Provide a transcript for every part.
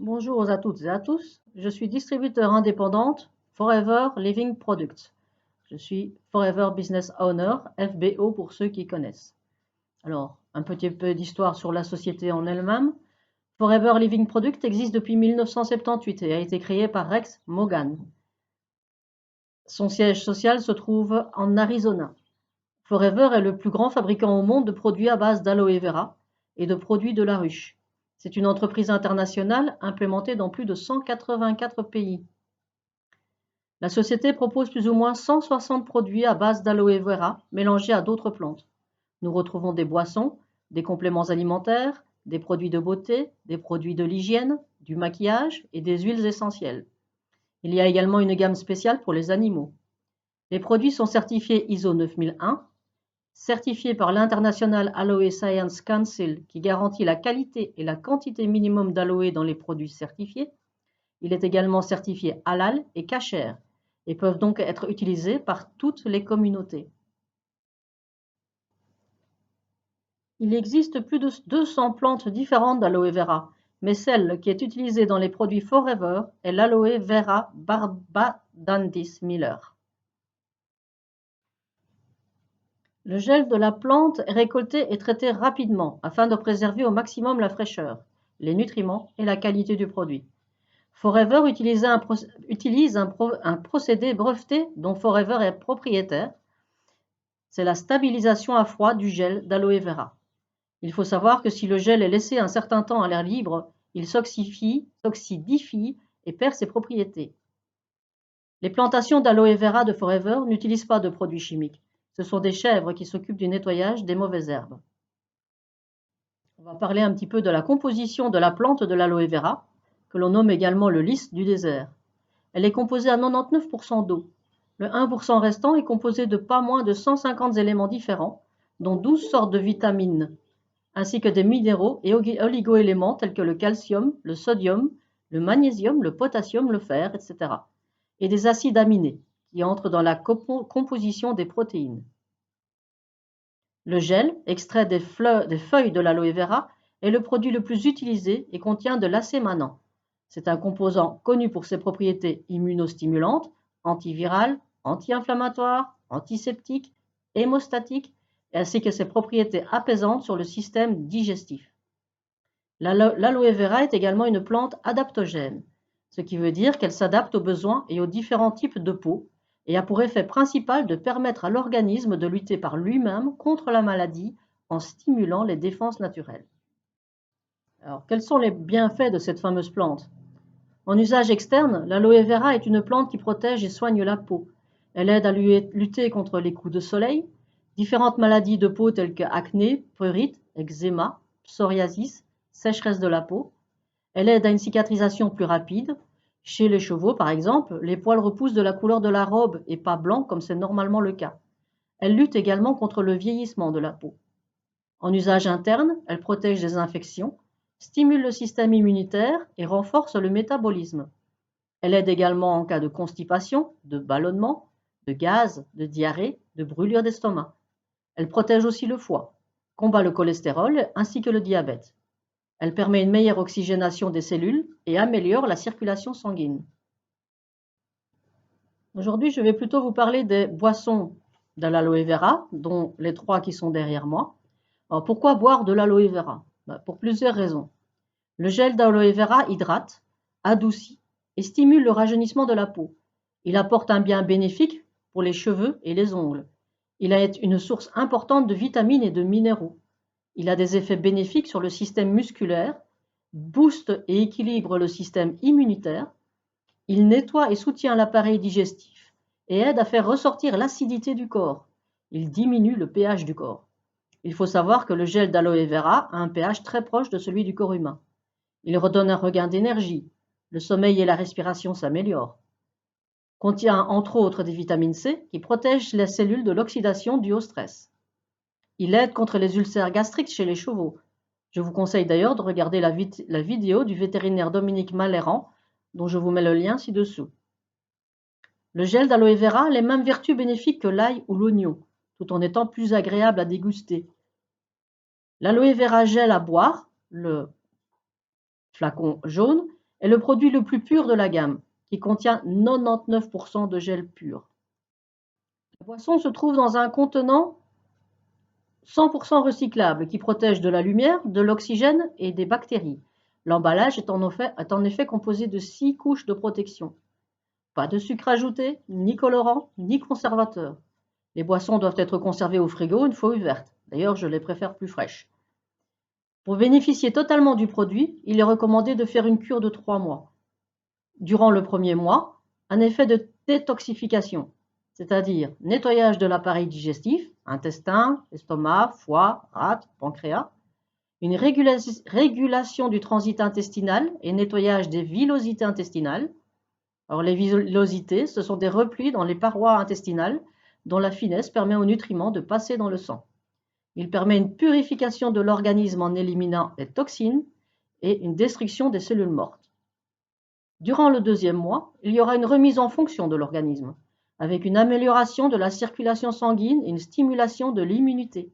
Bonjour à toutes et à tous, je suis distributeur indépendante Forever Living Products. Je suis Forever Business Owner, FBO pour ceux qui connaissent. Alors, un petit peu d'histoire sur la société en elle-même. Forever Living Products existe depuis 1978 et a été créé par Rex Mogan. Son siège social se trouve en Arizona. Forever est le plus grand fabricant au monde de produits à base d'aloe vera et de produits de la ruche. C'est une entreprise internationale implémentée dans plus de 184 pays. La société propose plus ou moins 160 produits à base d'aloe vera mélangés à d'autres plantes. Nous retrouvons des boissons, des compléments alimentaires, des produits de beauté, des produits de l'hygiène, du maquillage et des huiles essentielles. Il y a également une gamme spéciale pour les animaux. Les produits sont certifiés ISO 9001, certifiés par l'International Aloe Science Council qui garantit la qualité et la quantité minimum d'aloe dans les produits certifiés. Il est également certifié halal et kasher et peuvent donc être utilisés par toutes les communautés. Il existe plus de 200 plantes différentes d'aloe vera, mais celle qui est utilisée dans les produits Forever est l'aloe vera barbadensis Miller. Le gel de la plante est récolté et traité rapidement afin de préserver au maximum la fraîcheur, les nutriments et la qualité du produit. Forever utilise un procédé breveté dont Forever est propriétaire. C'est la stabilisation à froid du gel d'aloe vera. Il faut savoir que si le gel est laissé un certain temps à l'air libre, il s'oxydifie et perd ses propriétés. Les plantations d'aloe vera de Forever n'utilisent pas de produits chimiques. Ce sont des chèvres qui s'occupent du nettoyage des mauvaises herbes. On va parler un petit peu de la composition de la plante de l'aloe vera, que l'on nomme également le lys du désert. Elle est composée à 99% d'eau. Le 1% restant est composé de pas moins de 150 éléments différents, dont 12 sortes de vitamines, ainsi que des minéraux et oligoéléments tels que le calcium, le sodium, le magnésium, le potassium, le fer, etc. et des acides aminés qui entrent dans la composition des protéines. Le gel, extrait des feuilles de l'aloe vera, est le produit le plus utilisé et contient de l'acémanant. C'est un composant connu pour ses propriétés immunostimulantes, antivirales, anti-inflammatoires, antiseptiques, hémostatiques, ainsi que ses propriétés apaisantes sur le système digestif. L'aloe vera est également une plante adaptogène, ce qui veut dire qu'elle s'adapte aux besoins et aux différents types de peau et a pour effet principal de permettre à l'organisme de lutter par lui-même contre la maladie en stimulant les défenses naturelles. Alors, quels sont les bienfaits de cette fameuse plante? En usage externe, l'aloe vera est une plante qui protège et soigne la peau. Elle aide à lutter contre les coups de soleil, différentes maladies de peau telles que acné, prurite, eczéma, psoriasis, sécheresse de la peau. Elle aide à une cicatrisation plus rapide. Chez les chevaux, par exemple, les poils repoussent de la couleur de la robe et pas blanc comme c'est normalement le cas. Elle lutte également contre le vieillissement de la peau. En usage interne, elle protège des infections, stimule le système immunitaire et renforce le métabolisme. Elle aide également en cas de constipation, de ballonnement, de gaz, de diarrhée, de brûlure d'estomac. Elle protège aussi le foie, combat le cholestérol ainsi que le diabète. Elle permet une meilleure oxygénation des cellules et améliore la circulation sanguine. Aujourd'hui, je vais plutôt vous parler des boissons de l'aloe vera, dont les 3 qui sont derrière moi. Alors, pourquoi boire de l'aloe vera? Pour plusieurs raisons. Le gel d'aloe vera hydrate, adoucit et stimule le rajeunissement de la peau. Il apporte un bien bénéfique pour les cheveux et les ongles. Il est une source importante de vitamines et de minéraux. Il a des effets bénéfiques sur le système musculaire, booste et équilibre le système immunitaire. Il nettoie et soutient l'appareil digestif et aide à faire ressortir l'acidité du corps. Il diminue le pH du corps. Il faut savoir que le gel d'aloe vera a un pH très proche de celui du corps humain. Il redonne un regain d'énergie. Le sommeil et la respiration s'améliorent. Contient entre autres des vitamines C qui protègent les cellules de l'oxydation due au stress. Il aide contre les ulcères gastriques chez les chevaux. Je vous conseille d'ailleurs de regarder la vidéo du vétérinaire Dominique Malherant, dont je vous mets le lien ci-dessous. Le gel d'aloe vera a les mêmes vertus bénéfiques que l'ail ou l'oignon, tout en étant plus agréable à déguster. L'aloe vera gel à boire, le flacon jaune, est le produit le plus pur de la gamme, qui contient 99% de gel pur. La boisson se trouve dans un contenant 100% recyclable qui protège de la lumière, de l'oxygène et des bactéries. L'emballage est en effet composé de 6 couches de protection. Pas de sucre ajouté, ni colorant, ni conservateur. Les boissons doivent être conservées au frigo une fois ouvertes. D'ailleurs, je les préfère plus fraîches. Pour bénéficier totalement du produit, il est recommandé de faire une cure de 3 mois. Durant le premier mois, un effet de détoxification, c'est-à-dire nettoyage de l'appareil digestif, intestin, estomac, foie, rate, pancréas, une régulation du transit intestinal et nettoyage des villosités intestinales. Alors les villosités, ce sont des replis dans les parois intestinales dont la finesse permet aux nutriments de passer dans le sang. Il permet une purification de l'organisme en éliminant les toxines et une destruction des cellules mortes. Durant le deuxième mois, il y aura une remise en fonction de l'organisme, avec une amélioration de la circulation sanguine et une stimulation de l'immunité.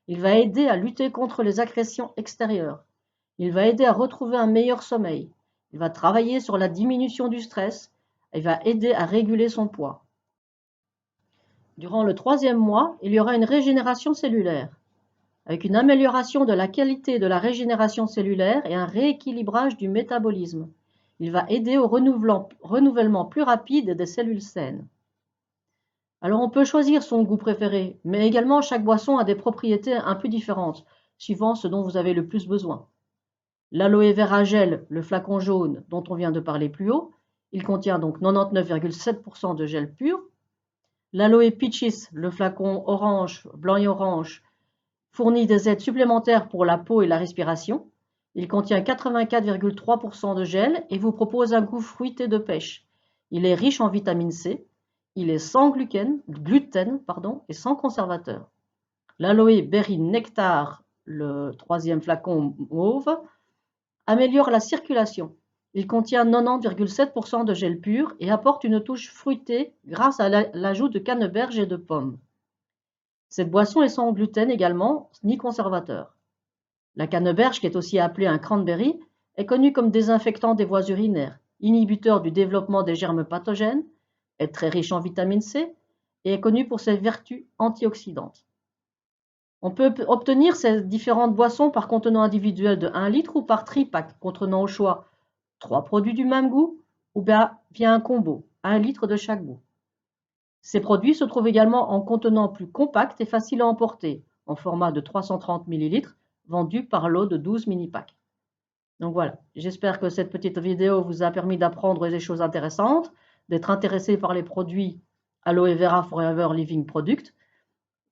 Il va aider à lutter contre les agressions extérieures. Il va aider à retrouver un meilleur sommeil. Il va travailler sur la diminution du stress. Il va aider à réguler son poids. Durant le troisième mois, il y aura une régénération cellulaire, avec une amélioration de la qualité de la régénération cellulaire et un rééquilibrage du métabolisme. Il va aider au renouvellement plus rapide des cellules saines. Alors on peut choisir son goût préféré, mais également chaque boisson a des propriétés un peu différentes, suivant ce dont vous avez le plus besoin. L'aloe vera gel, le flacon jaune dont on vient de parler plus haut, il contient donc 99,7% de gel pur. L'aloe peaches, le flacon orange, blanc et orange, fournit des aides supplémentaires pour la peau et la respiration. Il contient 84,3% de gel et vous propose un goût fruité de pêche. Il est riche en vitamine C. Il est sans gluten et sans conservateur. L'aloe berry nectar, le troisième flacon mauve, améliore la circulation. Il contient 90,7% de gel pur et apporte une touche fruitée grâce à l'ajout de canneberge et de pommes. Cette boisson est sans gluten également, ni conservateur. La canneberge, qui est aussi appelée un cranberry, est connue comme désinfectant des voies urinaires, inhibiteur du développement des germes pathogènes, est très riche en vitamine C et est connue pour ses vertus antioxydantes. On peut obtenir ces différentes boissons par contenant individuel de 1 litre ou par tripack contenant au choix 3 produits du même goût ou bien via un combo, 1 litre de chaque goût. Ces produits se trouvent également en contenant plus compact et facile à emporter, en format de 330 ml, vendu par lot de 12 mini-packs. Donc voilà, j'espère que cette petite vidéo vous a permis d'apprendre des choses intéressantes, d'être intéressé par les produits Aloe Vera Forever Living Product.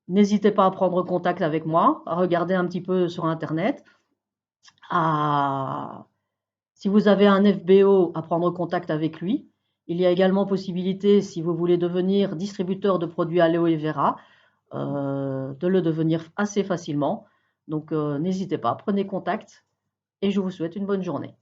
N'hésitez pas à prendre contact avec moi, à regarder un petit peu sur Internet, si vous avez un FBO, à prendre contact avec lui. Il y a également possibilité, si vous voulez devenir distributeur de produits Aloe Vera, de le devenir assez facilement. Donc n'hésitez pas, prenez contact et je vous souhaite une bonne journée.